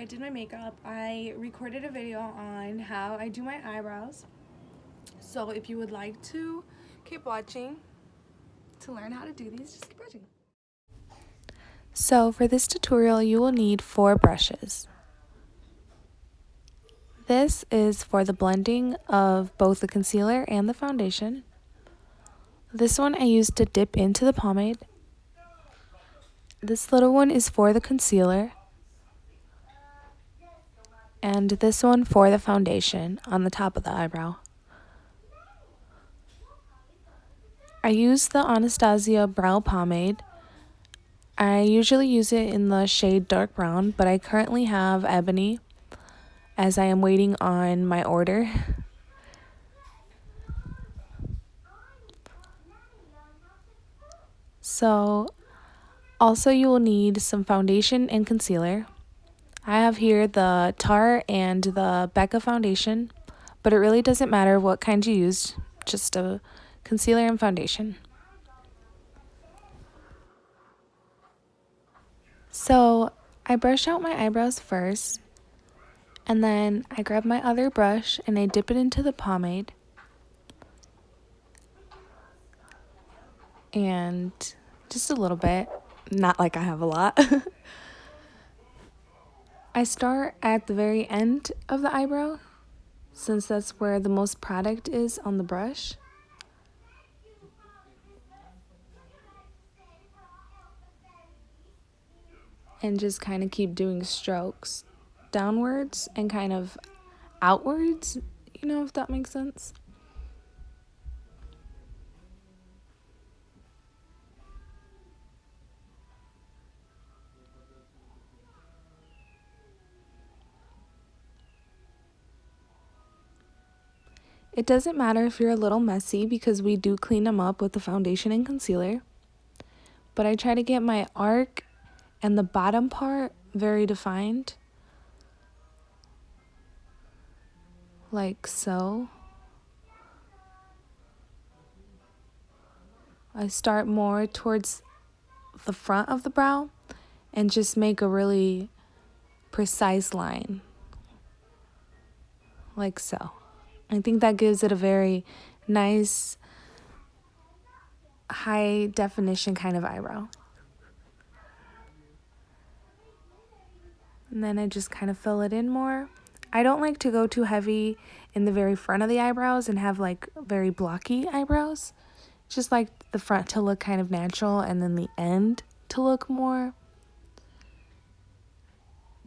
I did my makeup, I recorded a video on how I do my eyebrows. So if you would like to keep watching to learn how to do these, just keep watching. So for this tutorial, you will need 4 brushes. This is for the blending of both the concealer and the foundation. This one I used to dip into the pomade. This little one is for the concealer. And this one for the foundation on the top of the eyebrow. I use the Anastasia Brow Pomade. I usually use it in the shade dark brown, but I currently have ebony as I am waiting on my order. So, also you will need some foundation and concealer. I have here the Tarte and the Becca foundation, but it really doesn't matter what kind you use, just a concealer and foundation. So I brush out my eyebrows first, and then I grab my other brush and I dip it into the pomade. And just a little bit, not like I have a lot. I start at the very end of the eyebrow, since that's where the most product is on the brush. And just kind of keep doing strokes downwards and kind of outwards, if that makes sense. It doesn't matter if you're a little messy because we do clean them up with the foundation and concealer. But I try to get my arc and the bottom part very defined. Like so. I start more towards the front of the brow and just make a really precise line. Like so. I think that gives it a very nice, high definition kind of eyebrow. And then I just kind of fill it in more. I don't like to go too heavy in the very front of the eyebrows and have like very blocky eyebrows. Just like the front to look kind of natural and then the end to look more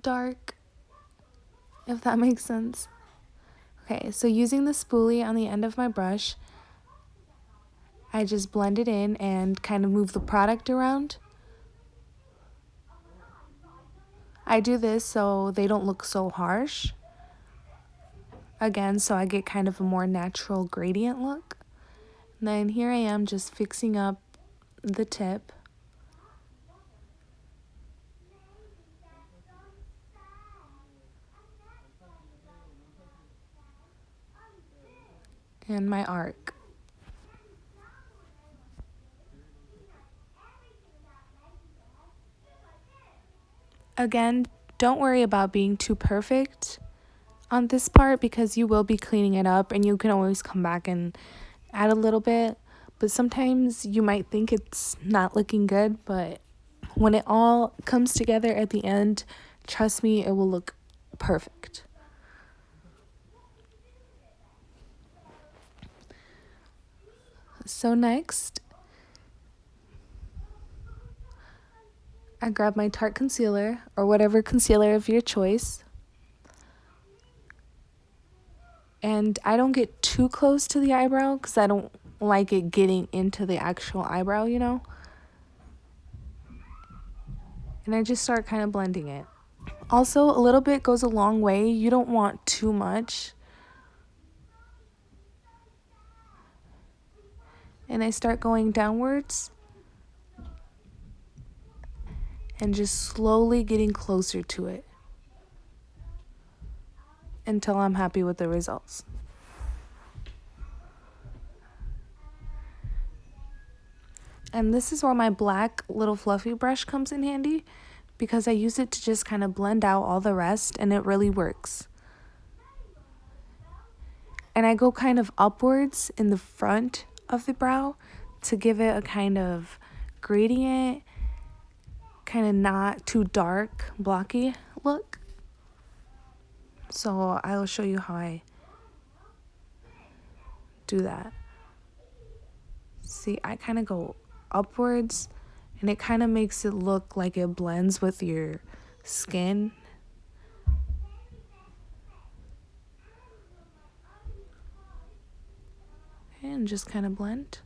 dark, if that makes sense. Okay, so using the spoolie on the end of my brush, I just blend it in and kind of move the product around. I do this so they don't look so harsh. Again, so I get kind of a more natural gradient look. And then here I am just fixing up the tip. And my arc. Again, don't worry about being too perfect on this part because you will be cleaning it up and you can always come back and add a little bit. But sometimes you might think it's not looking good, but when it all comes together at the end, trust me, it will look perfect. So next, I grab my Tarte concealer or whatever concealer of your choice. And I don't get too close to the eyebrow because I don't like it getting into the actual eyebrow, And I just start kind of blending it. Also, a little bit goes a long way. You don't want too much. And I start going downwards and just slowly getting closer to it until I'm happy with the results. And this is where my black little fluffy brush comes in handy because I use it to just kind of blend out all the rest, and it really works. And I go kind of upwards in the front of the brow to give it a kind of gradient, kind of not too dark, blocky look. So I'll show you how I do that. See, I kind of go upwards, and it kind of makes it look like it blends with your skin. And just kind of blend.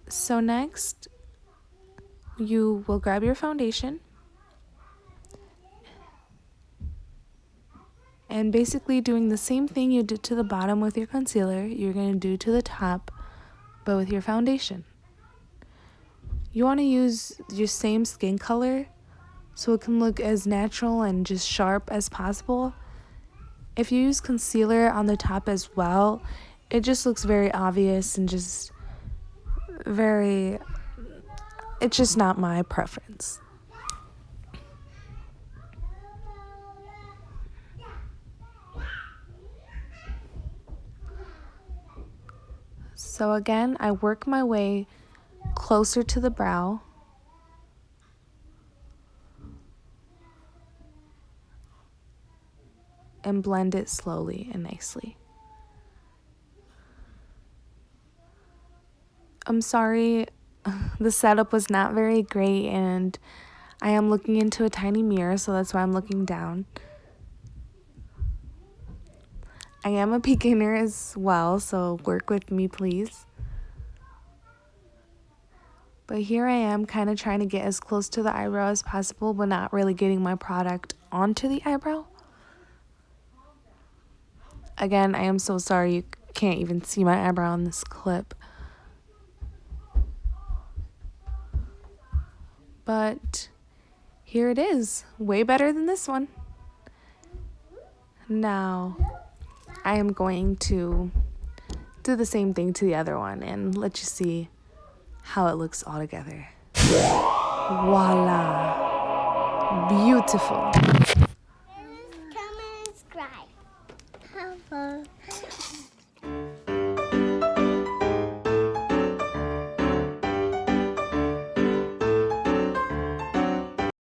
So next, you will grab your foundation and basically doing the same thing you did to the bottom with your concealer, you're going to do to the top, but with your foundation. You want to use your same skin color so it can look as natural and just sharp as possible. If you use concealer on the top as well, it just looks very obvious and just it's just not my preference. So again, I work my way closer to the brow. And blend it slowly and nicely. I'm sorry, the setup was not very great, and I am looking into a tiny mirror, so that's why I'm looking down. I am a beginner as well, so work with me, please. But here I am kind of trying to get as close to the eyebrow as possible, but not really getting my product onto the eyebrow. Again, I am so sorry you can't even see my eyebrow in this clip. But here it is, way better than this one. Now, I am going to do the same thing to the other one and let you see how it looks all together. Voila! Beautiful.